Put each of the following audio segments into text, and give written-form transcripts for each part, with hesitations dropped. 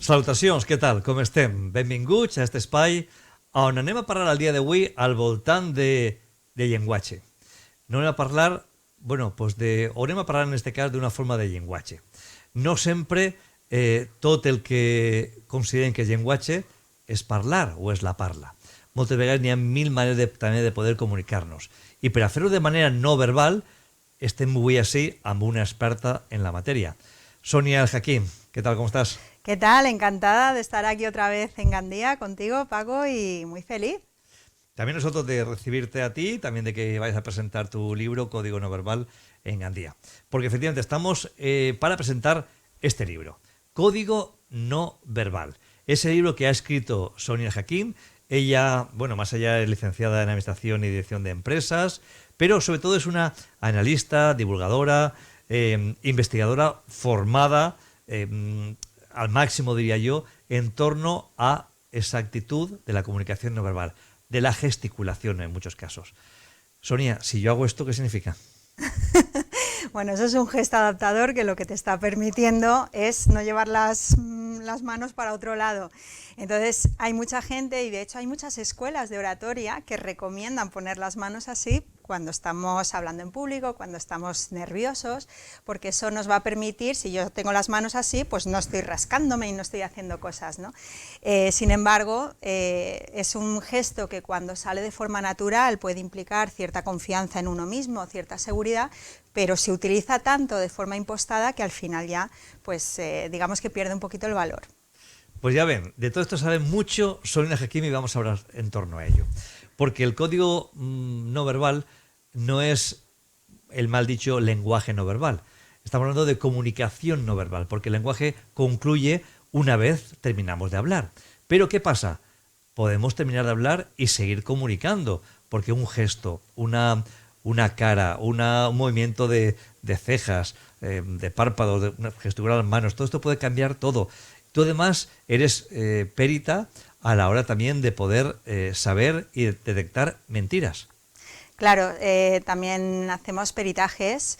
Salutacions, què tal? Com estem? Benvinguts a aquest espai on anem a parlar el dia d'avui al voltant de llenguatge. No anem a parlar, o anem a parlar en aquest cas d'una forma de llenguatge. No sempre tot el que consideren que és llenguatge és parlar o és la parla. Moltes vegades n'hi ha mil maneres també de poder comunicar-nos. I per a fer-ho de manera no verbal, estem avui així amb una experta en la matèria. Sonia El Hakim, ¿qué tal? ¿Cómo estás? ¿Qué tal? Encantada de estar aquí otra vez en Gandía contigo, Paco, y muy feliz. También nosotros de recibirte a ti, también de que vayas a presentar tu libro Código No Verbal en Gandía. Porque efectivamente estamos para presentar este libro, Código No Verbal. Ese libro que ha escrito Sonia El Hakim. Ella, más allá es licenciada en Administración y Dirección de Empresas, pero sobre todo es una analista, divulgadora, investigadora formada al máximo, diría yo, en torno a esa actitud de la comunicación no verbal, de la gesticulación en muchos casos. Sonia, si yo hago esto, ¿qué significa? Bueno, eso es un gesto adaptador que lo que te está permitiendo es no llevar las manos para otro lado. Entonces hay mucha gente, y de hecho hay muchas escuelas de oratoria que recomiendan poner las manos así cuando estamos hablando en público, cuando estamos nerviosos, porque eso nos va a permitir, si yo tengo las manos así, pues no estoy rascándome y no estoy haciendo cosas, ¿no? Sin embargo, es un gesto que cuando sale de forma natural puede implicar cierta confianza en uno mismo, cierta seguridad, pero se utiliza tanto de forma impostada que al final ya, pues digamos que pierde un poquito el valor. Pues ya ven, de todo esto sabe mucho Sonia Hakim y vamos a hablar en torno a ello. Porque el código no verbal no es el mal dicho lenguaje no verbal. Estamos hablando de comunicación no verbal, porque el lenguaje concluye una vez terminamos de hablar. Pero ¿qué pasa? Podemos terminar de hablar y seguir comunicando, porque un gesto, una cara, un movimiento de cejas, de párpados, de gesticular las manos, todo esto puede cambiar todo. Tú además eres perita a la hora también de poder saber y detectar mentiras. Claro, también hacemos peritajes,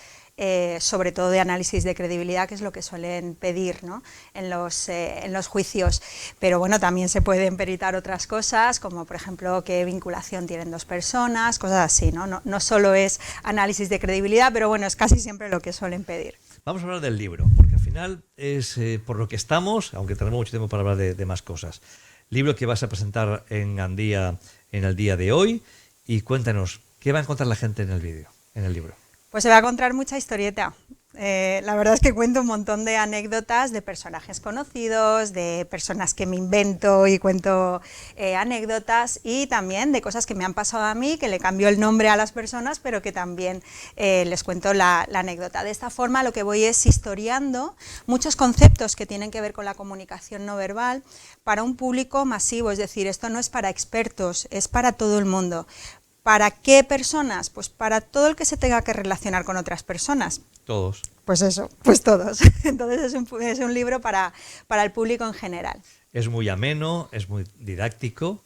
sobre todo de análisis de credibilidad, que es lo que suelen pedir, ¿no?, en los juicios. Pero bueno, también se pueden peritar otras cosas, como por ejemplo qué vinculación tienen dos personas, cosas así, ¿no? No solo es análisis de credibilidad, pero bueno, es casi siempre lo que suelen pedir. Vamos a hablar del libro, porque al final es por lo que estamos, aunque tenemos mucho tiempo para hablar de más cosas. Libro que vas a presentar en Gandía en el día de hoy, y cuéntanos, ¿qué va a encontrar la gente en el libro? Pues se va a encontrar mucha historieta. La verdad es que cuento un montón de anécdotas de personajes conocidos, de personas que me invento y cuento anécdotas, y también de cosas que me han pasado a mí, que le cambio el nombre a las personas, pero que también les cuento la anécdota. De esta forma lo que voy es historiando muchos conceptos que tienen que ver con la comunicación no verbal para un público masivo, es decir, esto no es para expertos, es para todo el mundo. ¿Para qué personas? Pues para todo el que se tenga que relacionar con otras personas. Todos. Pues eso, pues todos. Entonces es un libro para el público en general. Es muy ameno, es muy didáctico,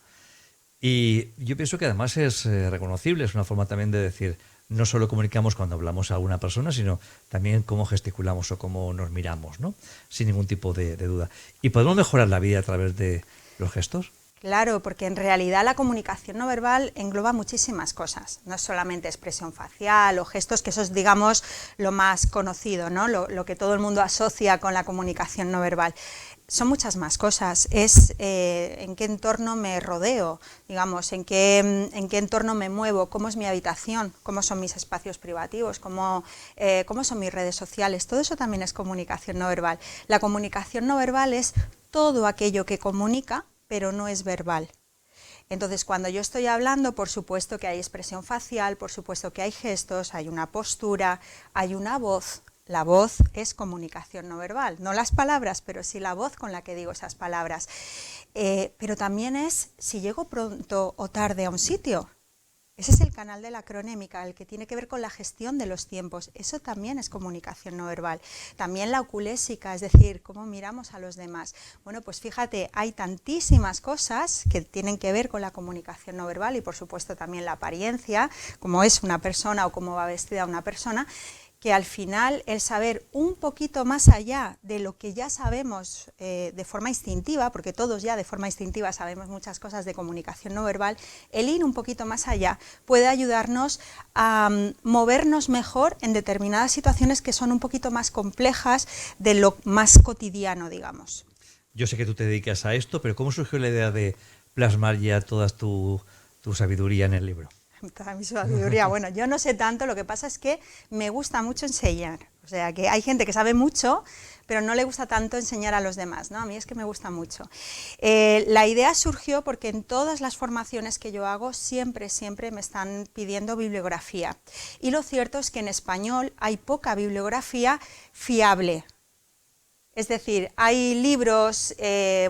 y yo pienso que además es reconocible, es una forma también de decir, no solo comunicamos cuando hablamos a alguna persona, sino también cómo gesticulamos o cómo nos miramos, ¿no? Sin ningún tipo de duda. ¿Y podemos mejorar la vida a través de los gestos? Claro, porque en realidad la comunicación no verbal engloba muchísimas cosas, no es solamente expresión facial o gestos, que eso es, digamos, lo más conocido, ¿no? Lo que todo el mundo asocia con la comunicación no verbal. Son muchas más cosas, es en qué entorno me rodeo, digamos, en qué entorno me muevo, cómo es mi habitación, cómo son mis espacios privativos, cómo son mis redes sociales, todo eso también es comunicación no verbal. La comunicación no verbal es todo aquello que comunica, pero no es verbal. Entonces, cuando yo estoy hablando, por supuesto que hay expresión facial, por supuesto que hay gestos, hay una postura, hay una voz. La voz es comunicación no verbal, no las palabras, pero sí la voz con la que digo esas palabras. Pero también es si llego pronto o tarde a un sitio. Ese es el canal de la cronémica, el que tiene que ver con la gestión de los tiempos. Eso también es comunicación no verbal. También la oculésica, es decir, cómo miramos a los demás. Bueno, pues fíjate, hay tantísimas cosas que tienen que ver con la comunicación no verbal, y por supuesto también la apariencia, cómo es una persona o cómo va vestida una persona, que al final el saber un poquito más allá de lo que ya sabemos de forma instintiva, porque todos ya de forma instintiva sabemos muchas cosas de comunicación no verbal, el ir un poquito más allá puede ayudarnos a movernos mejor en determinadas situaciones que son un poquito más complejas de lo más cotidiano, digamos. Yo sé que tú te dedicas a esto, pero ¿cómo surgió la idea de plasmar ya toda tu sabiduría en el libro? Toda mi sabiduría. Bueno, yo no sé tanto, lo que pasa es que me gusta mucho enseñar. O sea, que hay gente que sabe mucho, pero no le gusta tanto enseñar a los demás, ¿no? A mí es que me gusta mucho. La idea surgió porque en todas las formaciones que yo hago siempre me están pidiendo bibliografía. Y lo cierto es que en español hay poca bibliografía fiable. Es decir, hay libros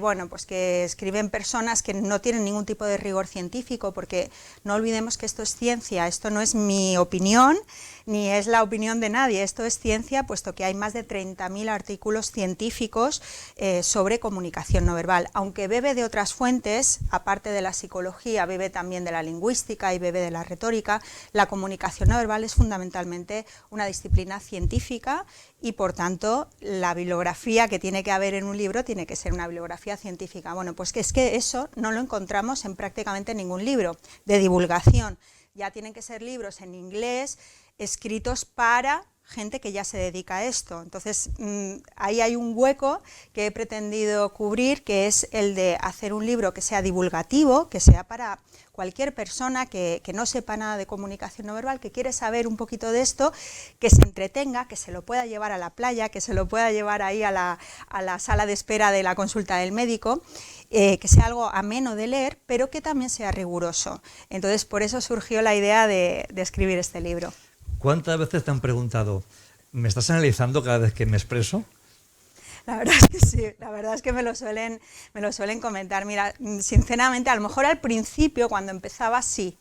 bueno, pues que escriben personas que no tienen ningún tipo de rigor científico, porque no olvidemos que esto es ciencia, esto no es mi opinión, ni es la opinión de nadie, esto es ciencia, puesto que hay más de 30.000 artículos científicos sobre comunicación no verbal, aunque bebe de otras fuentes, aparte de la psicología, bebe también de la lingüística y bebe de la retórica. La comunicación no verbal es fundamentalmente una disciplina científica y, por tanto, la bibliografía que tiene que haber en un libro tiene que ser una bibliografía científica. Bueno, pues que es que eso no lo encontramos en prácticamente ningún libro de divulgación. Ya tienen que ser libros en inglés, escritos para gente que ya se dedica a esto. Entonces, ahí hay un hueco que he pretendido cubrir, que es el de hacer un libro que sea divulgativo, que sea para cualquier persona que no sepa nada de comunicación no verbal, que quiere saber un poquito de esto, que se entretenga, que se lo pueda llevar a la playa, que se lo pueda llevar ahí a la sala de espera de la consulta del médico, que sea algo ameno de leer, pero que también sea riguroso. Entonces, por eso surgió la idea de escribir este libro. ¿Cuántas veces te han preguntado, ¿me estás analizando cada vez que me expreso? La verdad es que sí, la verdad es que me lo suelen comentar. Mira, sinceramente, a lo mejor al principio, cuando empezaba, sí,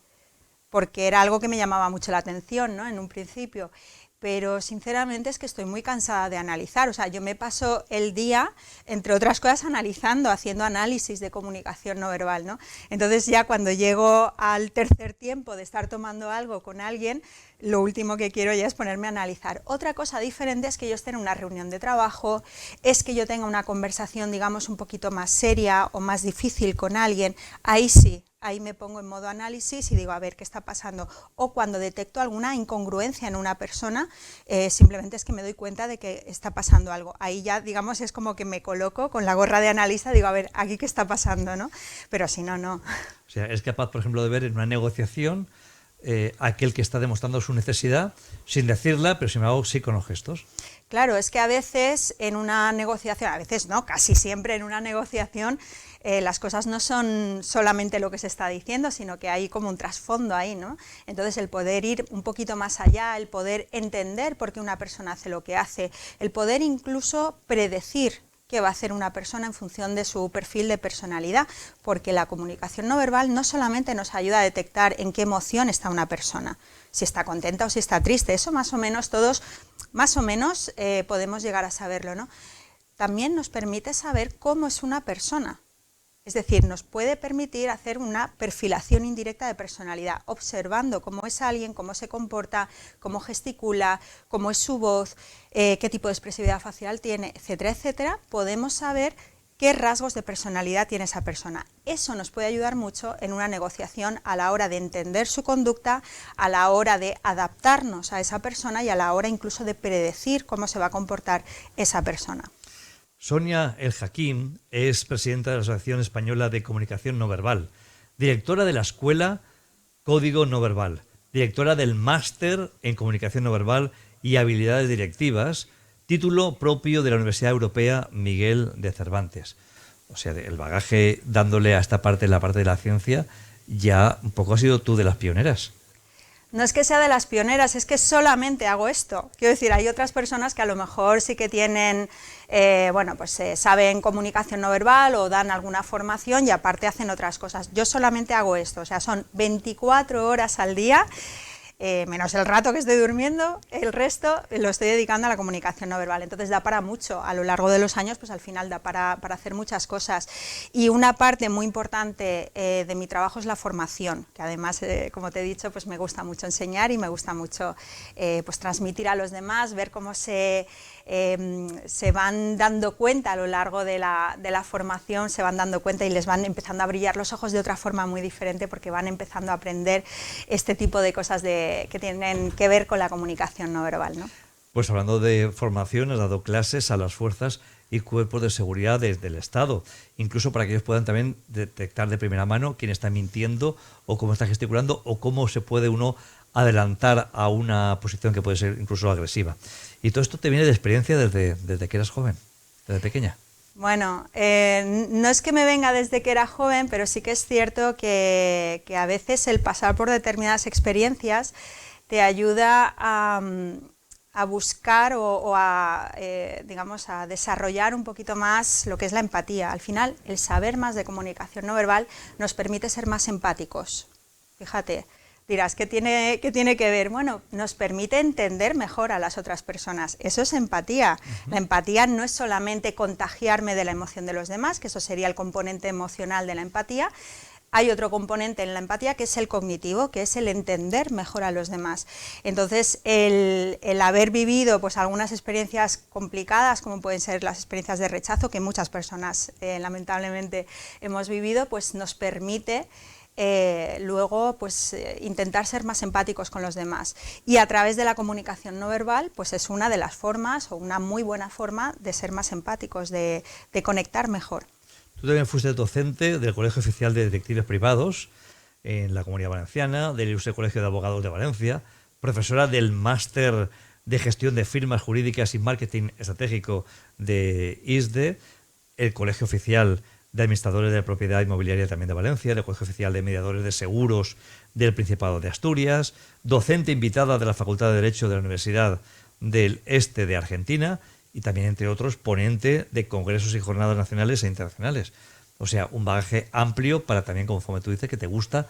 porque era algo que me llamaba mucho la atención, ¿no?, en un principio. Pero sinceramente es que estoy muy cansada de analizar. O sea, yo me paso el día, entre otras cosas, analizando, haciendo análisis de comunicación no verbal, ¿no? Entonces ya cuando llego al tercer tiempo de estar tomando algo con alguien, lo último que quiero ya es ponerme a analizar. Otra cosa diferente es que yo esté en una reunión de trabajo, es que yo tenga una conversación, digamos, un poquito más seria o más difícil con alguien. Ahí sí. Ahí me pongo en modo análisis y digo, a ver, ¿qué está pasando? O cuando detecto alguna incongruencia en una persona, simplemente es que me doy cuenta de que está pasando algo. Ahí ya, digamos, es como que me coloco con la gorra de analista, digo, a ver, ¿aquí qué está pasando?, ¿no? Pero si no, no. O sea, es capaz, por ejemplo, de ver en una negociación aquel que está demostrando su necesidad, sin decirla, pero sin embargo sí con los gestos. Claro, es que a veces en una negociación, a veces no, casi siempre en una negociación, las cosas no son solamente lo que se está diciendo, sino que hay como un trasfondo ahí, ¿no? Entonces el poder ir un poquito más allá, el poder entender por qué una persona hace lo que hace, el poder incluso predecir qué va a hacer una persona en función de su perfil de personalidad, porque la comunicación no verbal no solamente nos ayuda a detectar en qué emoción está una persona, si está contenta o si está triste, eso más o menos todos, podemos llegar a saberlo, ¿no? También nos permite saber cómo es una persona. Es decir, nos puede permitir hacer una perfilación indirecta de personalidad, observando cómo es alguien, cómo se comporta, cómo gesticula, cómo es su voz, qué tipo de expresividad facial tiene, etcétera, etcétera. Podemos saber qué rasgos de personalidad tiene esa persona. Eso nos puede ayudar mucho en una negociación a la hora de entender su conducta, a la hora de adaptarnos a esa persona y a la hora incluso de predecir cómo se va a comportar esa persona. Sonia El Hakim es presidenta de la Asociación Española de Comunicación No Verbal, directora de la Escuela Código No Verbal, directora del Máster en Comunicación No Verbal y Habilidades Directivas, título propio de la Universidad Europea Miguel de Cervantes. O sea, el bagaje dándole a esta parte, la parte de la ciencia, ya un poco has sido tú de las pioneras. No es que sea de las pioneras, es que solamente hago esto. Quiero decir, hay otras personas que a lo mejor sí que tienen, saben comunicación no verbal o dan alguna formación y aparte hacen otras cosas. Yo solamente hago esto, o sea, son 24 horas al día menos el rato que estoy durmiendo, el resto lo estoy dedicando a la comunicación no verbal. Entonces da para mucho, a lo largo de los años, pues al final da para hacer muchas cosas. Y una parte muy importante de mi trabajo es la formación, que además, como te he dicho, pues me gusta mucho enseñar y me gusta mucho pues transmitir a los demás, ver cómo se van dando cuenta a lo largo de la formación, se van dando cuenta y les van empezando a brillar los ojos de otra forma muy diferente, porque van empezando a aprender este tipo de cosas que tienen que ver con la comunicación no verbal, ¿no? Pues hablando de formación, has dado clases a las fuerzas y cuerpos de seguridad del Estado, incluso para que ellos puedan también detectar de primera mano quién está mintiendo o cómo está gesticulando o cómo se puede uno adelantar a una posición que puede ser incluso agresiva. Y todo esto te viene de experiencia desde que eras joven, desde pequeña. Bueno, no es que me venga desde que era joven, pero sí que es cierto que a veces el pasar por determinadas experiencias te ayuda a buscar o digamos, a desarrollar un poquito más lo que es la empatía. Al final, el saber más de comunicación no verbal nos permite ser más empáticos. Fíjate. Dirás, ¿qué tiene que ver? Bueno, nos permite entender mejor a las otras personas. Eso es empatía. La empatía no es solamente contagiarme de la emoción de los demás, que eso sería el componente emocional de la empatía. Hay otro componente en la empatía que es el cognitivo, que es el entender mejor a los demás. Entonces, el haber vivido pues algunas experiencias complicadas, como pueden ser las experiencias de rechazo, que muchas personas lamentablemente hemos vivido, pues nos permite luego pues intentar ser más empáticos con los demás, y a través de la comunicación no verbal pues es una de las formas, o una muy buena forma de ser más empáticos, de conectar mejor. Tú también fuiste docente del Colegio Oficial de Detectives Privados en la Comunidad Valenciana, del Ilustre Colegio de Abogados de Valencia, profesora del Máster de Gestión de Firmas Jurídicas y Marketing Estratégico de ISDE, el Colegio Oficial de Administradores de Propiedad Inmobiliaria también de Valencia, del Colegio Oficial de Mediadores de Seguros del Principado de Asturias, docente invitada de la Facultad de Derecho de la Universidad del Este de Argentina y también, entre otros, ponente de congresos y jornadas nacionales e internacionales. O sea, un bagaje amplio para también, conforme tú dices, que te gusta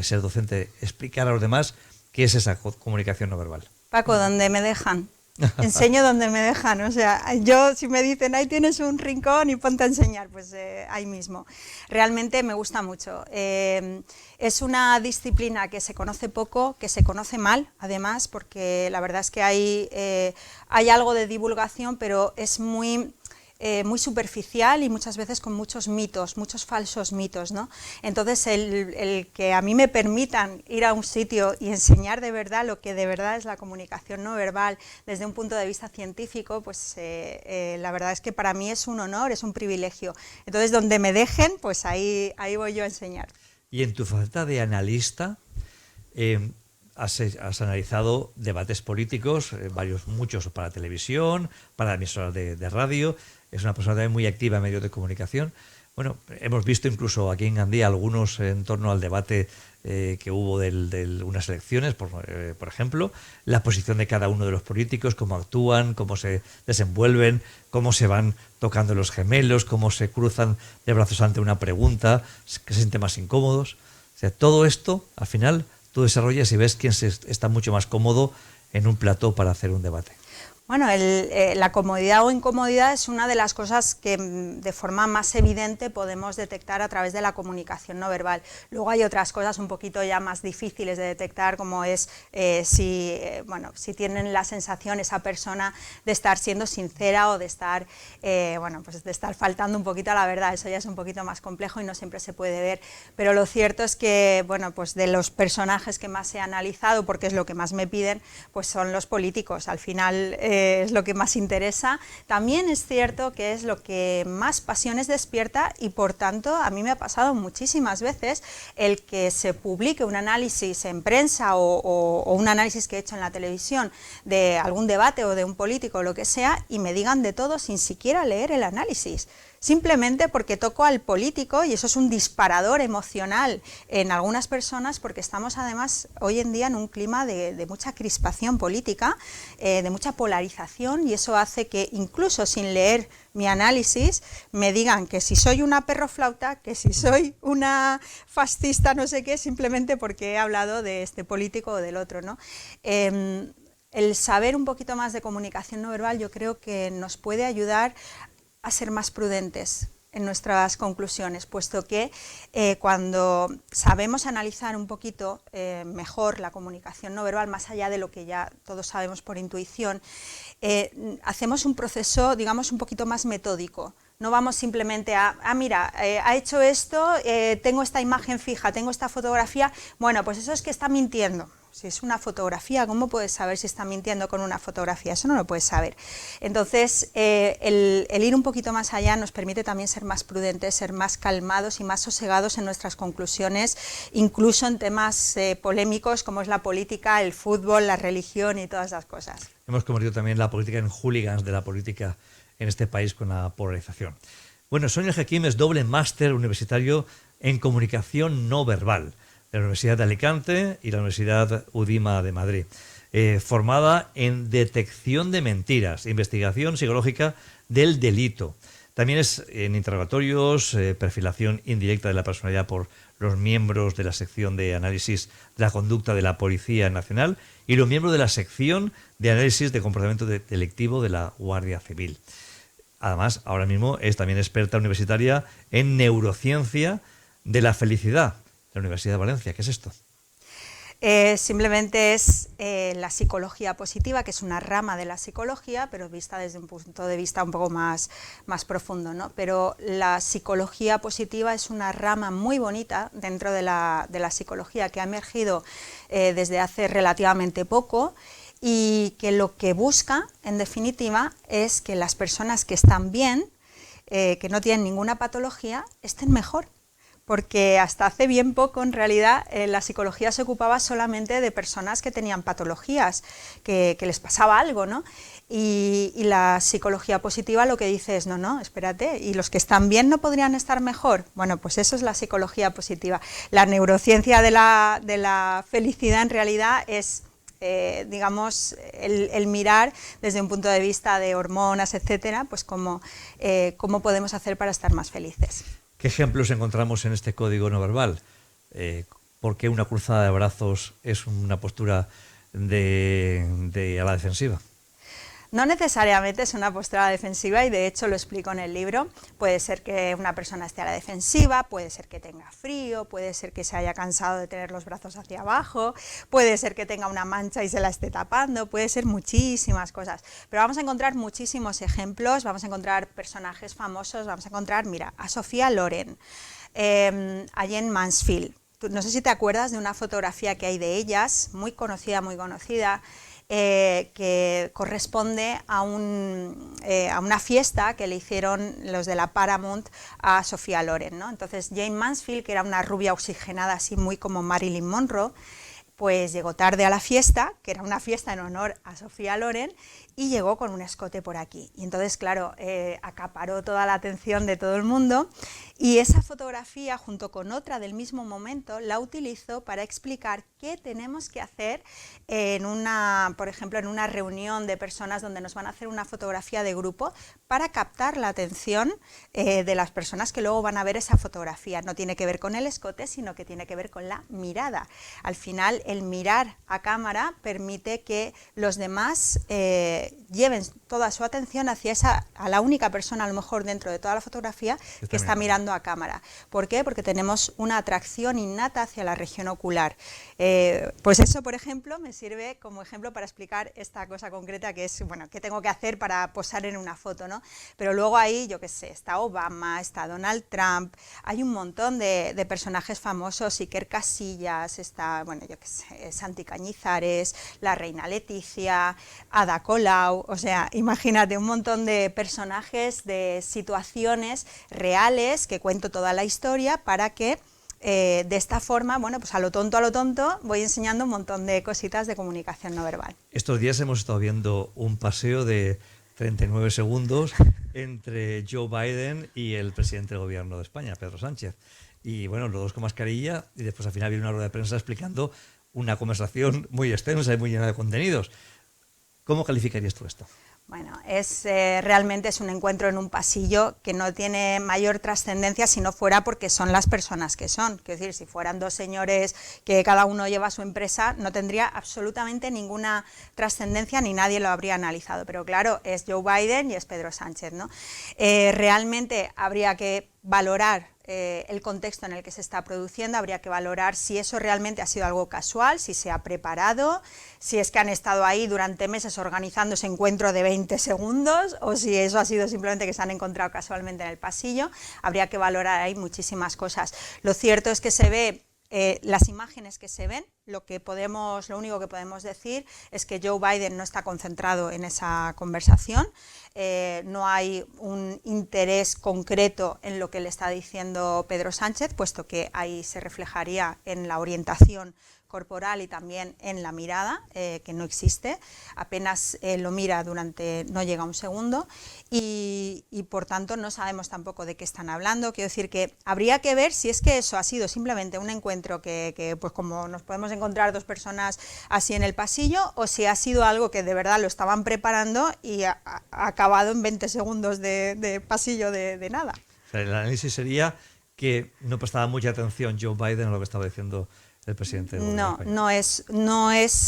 ser docente, explicar a los demás qué es esa comunicación no verbal. Paco, ¿dónde me dejan? Enseño donde me dejan, o sea, yo si me dicen ahí tienes un rincón y ponte a enseñar, pues ahí mismo. Realmente me gusta mucho. Es una disciplina que se conoce poco, que se conoce mal, además, porque la verdad es que hay algo de divulgación, pero es muy superficial y muchas veces con muchos mitos, muchos falsos mitos, ¿no? Entonces el que a mí me permitan ir a un sitio y enseñar de verdad lo que de verdad es la comunicación no verbal desde un punto de vista científico, pues la verdad es que para mí es un honor, es un privilegio. Entonces donde me dejen, pues ahí voy yo a enseñar. Y en tu faceta de analista, has analizado debates políticos, muchos para televisión, para emisoras de radio. Es una persona también muy activa en medios de comunicación. Bueno, hemos visto incluso aquí en Gandía algunos en torno al debate que hubo de unas elecciones, por ejemplo, la posición de cada uno de los políticos, cómo actúan, cómo se desenvuelven, cómo se van tocando los gemelos, cómo se cruzan de brazos ante una pregunta, que se sienten más incómodos. O sea, todo esto, al final, tú desarrollas y ves quién está mucho más cómodo en un plató para hacer un debate. Bueno, la comodidad o incomodidad es una de las cosas que de forma más evidente podemos detectar a través de la comunicación no verbal. Luego hay otras cosas un poquito ya más difíciles de detectar, como es si tienen la sensación esa persona de estar siendo sincera o de estar, pues de estar faltando un poquito a la verdad. Eso ya es un poquito más complejo y no siempre se puede ver. Pero lo cierto es que, pues de los personajes que más he analizado, porque es lo que más me piden, pues son los políticos. Al final es lo que más interesa. También es cierto que es lo que más pasiones despierta y por tanto a mí me ha pasado muchísimas veces el que se publique un análisis en prensa o un análisis que he hecho en la televisión de algún debate o de un político o lo que sea y me digan de todo sin siquiera leer el análisis. Simplemente porque toco al político y eso es un disparador emocional en algunas personas, porque estamos además hoy en día en un clima de mucha crispación política, de mucha polarización polarización, y eso hace que incluso sin leer mi análisis me digan que si soy una perroflauta, que si soy una fascista no sé qué, simplemente porque he hablado de este político o del otro, ¿no? El saber un poquito más de comunicación no verbal yo creo que nos puede ayudar a ser más prudentes en nuestras conclusiones, puesto que cuando sabemos analizar un poquito mejor la comunicación no verbal, más allá de lo que ya todos sabemos por intuición, hacemos un proceso, digamos, un poquito más metódico. No vamos simplemente mira, ha hecho esto, tengo esta imagen fija, tengo esta fotografía, bueno, pues eso es que está mintiendo. Si es una fotografía, ¿cómo puedes saber si está mintiendo con una fotografía? Eso no lo puedes saber. Entonces, el ir un poquito más allá nos permite también ser más prudentes, ser más calmados y más sosegados en nuestras conclusiones, incluso en temas polémicos como es la política, el fútbol, la religión y todas esas cosas. Hemos convertido también la política en hooligans de la política en este país con la polarización. Bueno, Sonia Hakim es doble máster universitario en comunicación no verbal de la Universidad de Alicante y la Universidad Udima de Madrid, formada en detección de mentiras, investigación psicológica del delito. También es en interrogatorios, perfilación indirecta de la personalidad por los miembros de la sección de análisis de la conducta de la Policía Nacional y los miembros de la sección de análisis de comportamiento delictivo de la Guardia Civil. Además, ahora mismo es también experta universitaria en neurociencia de la felicidad, de la Universidad de Valencia. ¿Qué es esto? Simplemente es la psicología positiva, que es una rama de la psicología, pero vista desde un punto de vista un poco más profundo, ¿no? Pero la psicología positiva es una rama muy bonita dentro de la psicología que ha emergido desde hace relativamente poco, y que lo que busca, en definitiva, es que las personas que están bien, que no tienen ninguna patología, estén mejor. Porque hasta hace bien poco, en realidad, la psicología se ocupaba solamente de personas que tenían patologías, que les pasaba algo, ¿no? Y la psicología positiva lo que dice es, no, espérate, ¿y los que están bien no podrían estar mejor? Bueno, pues eso es la psicología positiva. La neurociencia de la felicidad, en realidad, es digamos, el mirar desde un punto de vista de hormonas, etcétera, pues cómo podemos hacer para estar más felices. ¿Qué ejemplos encontramos en este código no verbal? ¿Por qué una cruzada de brazos es una postura a la defensiva? No necesariamente es una postura defensiva, y de hecho lo explico en el libro. Puede ser que una persona esté a la defensiva, puede ser que tenga frío, puede ser que se haya cansado de tener los brazos hacia abajo, puede ser que tenga una mancha y se la esté tapando, puede ser muchísimas cosas. Pero vamos a encontrar muchísimos ejemplos, vamos a encontrar personajes famosos, vamos a encontrar, mira, a Sofía Loren, a Jane Mansfield. No sé si te acuerdas de una fotografía que hay de ellas, muy conocida, que corresponde a una fiesta que le hicieron los de la Paramount a Sofía Loren, ¿no? Entonces Jane Mansfield, que era una rubia oxigenada así muy como Marilyn Monroe, pues llegó tarde a la fiesta, que era una fiesta en honor a Sofía Loren, y llegó con un escote por aquí. Y entonces, claro, acaparó toda la atención de todo el mundo, y esa fotografía, junto con otra del mismo momento, la utilizó para explicar qué tenemos que hacer por ejemplo, en una reunión de personas donde nos van a hacer una fotografía de grupo, para captar la atención de las personas que luego van a ver esa fotografía. No tiene que ver con el escote, sino que tiene que ver con la mirada. Al final, el mirar a cámara permite que los demás lleven toda su atención hacia a la única persona, a lo mejor dentro de toda la fotografía, que está mirando a cámara. ¿Por qué? Porque tenemos una atracción innata hacia la región ocular. Pues eso, por ejemplo, me sirve como ejemplo para explicar esta cosa concreta, que es, bueno, qué tengo que hacer para posar en una foto, ¿no? Pero luego ahí, yo qué sé, está Obama, está Donald Trump, hay un montón de personajes famosos, Iker Casillas, está, bueno, yo qué sé, Santi Cañizares, la reina Leticia, Ada Colau, o sea, imagínate un montón de personajes, de situaciones reales, que cuento toda la historia para que de esta forma, bueno, pues a lo tonto, voy enseñando un montón de cositas de comunicación no verbal. Estos días hemos estado viendo un paseo de 39 segundos entre Joe Biden y el presidente del gobierno de España, Pedro Sánchez. Y bueno, los dos con mascarilla, y después al final viene una rueda de prensa explicando una conversación muy extensa y muy llena de contenidos. ¿Cómo calificarías tú esto? Bueno, realmente es un encuentro en un pasillo que no tiene mayor trascendencia si no fuera porque son las personas que son. Es decir, si fueran dos señores que cada uno lleva su empresa, no tendría absolutamente ninguna trascendencia ni nadie lo habría analizado. Pero claro, es Joe Biden y es Pedro Sánchez, ¿no? Realmente habría que valorar el contexto en el que se está produciendo, habría que valorar si eso realmente ha sido algo casual, si se ha preparado, si es que han estado ahí durante meses organizando ese encuentro de 20 segundos o si eso ha sido simplemente que se han encontrado casualmente en el pasillo. Habría que valorar ahí muchísimas cosas. Lo cierto es que se ve las imágenes que se ven, lo único que podemos decir es que Joe Biden no está concentrado en esa conversación, no hay un interés concreto en lo que le está diciendo Pedro Sánchez, puesto que ahí se reflejaría en la orientación corporal y también en la mirada, que no existe, apenas lo mira no llega a un segundo y por tanto no sabemos tampoco de qué están hablando. Quiero decir que habría que ver si es que eso ha sido simplemente un encuentro que pues como nos podemos encontrar dos personas así en el pasillo, o si ha sido algo que de verdad lo estaban preparando y ha acabado en 20 segundos de pasillo de nada. O sea, el análisis sería que no prestaba mucha atención Joe Biden a lo que estaba diciendo el presidente del gobierno no es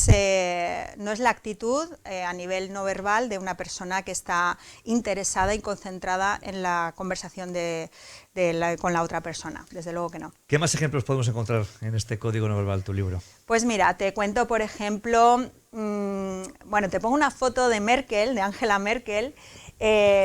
la actitud a nivel no verbal de una persona que está interesada y concentrada en la conversación con la otra persona, desde luego que no. ¿Qué más ejemplos podemos encontrar en este código no verbal, tu libro? Pues mira, te cuento, por ejemplo, te pongo una foto de Merkel, de Angela Merkel,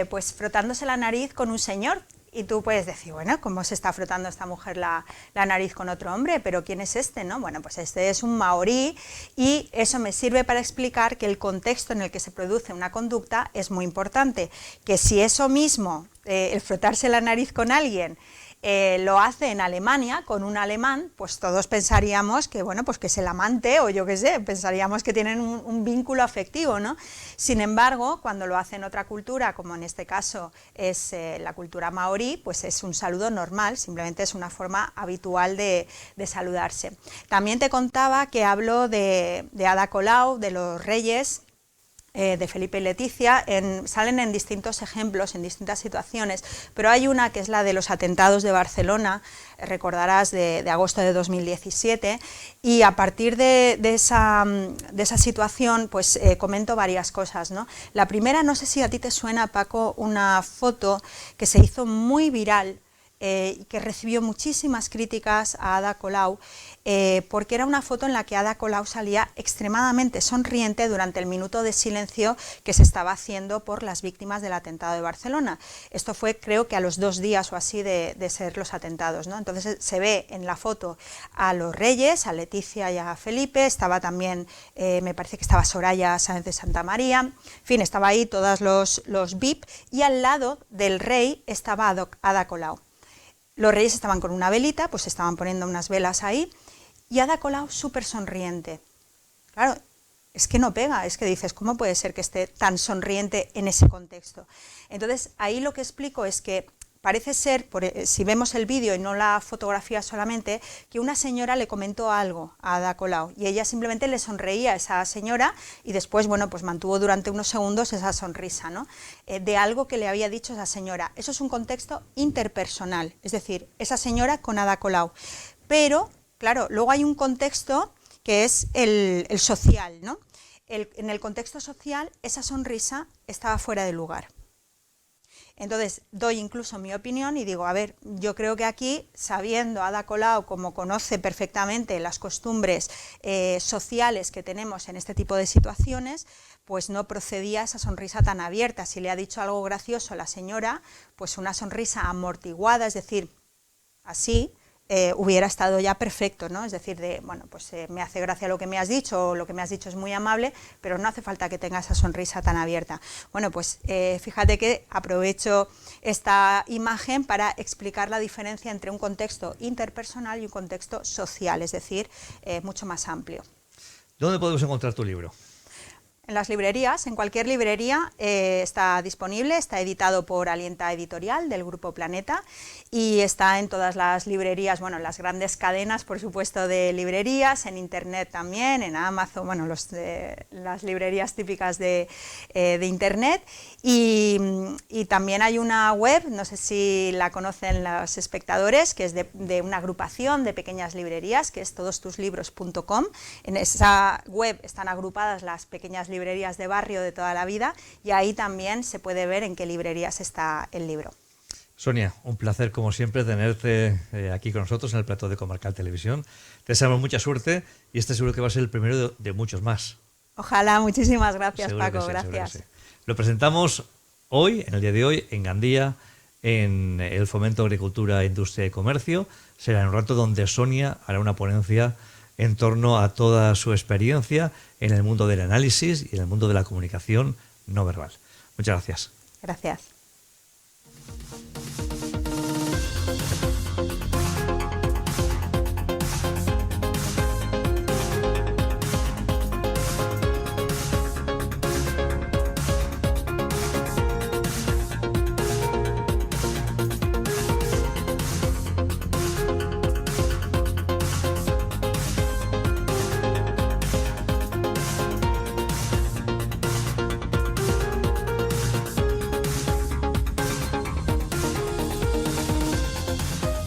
pues frotándose la nariz con un señor. Y tú puedes decir, bueno, ¿cómo se está frotando esta mujer la nariz con otro hombre? ¿Pero quién es este, no? Bueno, pues este es un maorí y eso me sirve para explicar que el contexto en el que se produce una conducta es muy importante. Que si eso mismo, el frotarse la nariz con alguien, lo hace en Alemania con un alemán, pues todos pensaríamos que, bueno, pues que es el amante o yo qué sé, pensaríamos que tienen un vínculo afectivo, ¿no? Sin embargo, cuando lo hace en otra cultura, como en este caso es la cultura maorí, pues es un saludo normal, simplemente es una forma habitual de saludarse. También te contaba que hablo de Ada Colau, de los reyes, de Felipe y Leticia, salen en distintos ejemplos, en distintas situaciones, pero hay una que es la de los atentados de Barcelona, recordarás, de agosto de 2017, y a partir de esa situación pues comento varias cosas, ¿no? La primera, no sé si a ti te suena, Paco, una foto que se hizo muy viral, y que recibió muchísimas críticas a Ada Colau, porque era una foto en la que Ada Colau salía extremadamente sonriente durante el minuto de silencio que se estaba haciendo por las víctimas del atentado de Barcelona. Esto fue, creo que a los 2 días o así de ser los atentados, ¿no? Entonces se ve en la foto a los reyes, a Leticia y a Felipe, estaba también, me parece que estaba Soraya Sáenz de Santa María, en fin, estaba ahí todos los VIP, y al lado del rey estaba Ada Colau. Los reyes estaban con una velita, pues estaban poniendo unas velas ahí, y Ada Colau súper sonriente. Claro, es que no pega, es que dices, ¿cómo puede ser que esté tan sonriente en ese contexto? Entonces, ahí lo que explico es que parece ser, si vemos el vídeo y no la fotografía solamente, que una señora le comentó algo a Ada Colau y ella simplemente le sonreía a esa señora y después, bueno, pues mantuvo durante unos segundos esa sonrisa, ¿no? De algo que le había dicho esa señora. Eso es un contexto interpersonal, es decir, esa señora con Ada Colau. Pero, claro, luego hay un contexto que es el social, ¿no? En el contexto social, esa sonrisa estaba fuera de lugar. Entonces doy incluso mi opinión y digo, a ver, yo creo que aquí, sabiendo Ada Colau como conoce perfectamente las costumbres sociales que tenemos en este tipo de situaciones, pues no procedía esa sonrisa tan abierta. Si le ha dicho algo gracioso a la señora, pues una sonrisa amortiguada, es decir, así, hubiera estado ya perfecto, ¿no? Es decir, bueno, pues me hace gracia lo que me has dicho, o lo que me has dicho es muy amable, pero no hace falta que tenga esa sonrisa tan abierta. Bueno, pues fíjate que aprovecho esta imagen para explicar la diferencia entre un contexto interpersonal y un contexto social, es decir, mucho más amplio. ¿Dónde podemos encontrar tu libro? en las librerías, en cualquier librería está disponible, está editado por Alienta Editorial del Grupo Planeta y está en todas las librerías, bueno, las grandes cadenas, por supuesto, de librerías, en Internet también, en Amazon, bueno, las librerías típicas de Internet y también hay una web, no sé si la conocen los espectadores, que es de una agrupación de pequeñas librerías, que es todostuslibros.com. En esa web están agrupadas las pequeñas librerías de barrio de toda la vida y ahí también se puede ver en qué librerías está el libro. Sonia, un placer como siempre tenerte aquí con nosotros en el plató de Comarcal Televisión. Te deseamos mucha suerte y este seguro que va a ser el primero de muchos más. Ojalá, muchísimas gracias, Seguro Paco, que sí, gracias. seguro que sí. Lo presentamos hoy, en el día de hoy, en Gandía, en el Fomento Agricultura, Industria y Comercio. Será en un rato donde Sonia hará una ponencia en torno a toda su experiencia en el mundo del análisis y en el mundo de la comunicación no verbal. Muchas gracias. Gracias.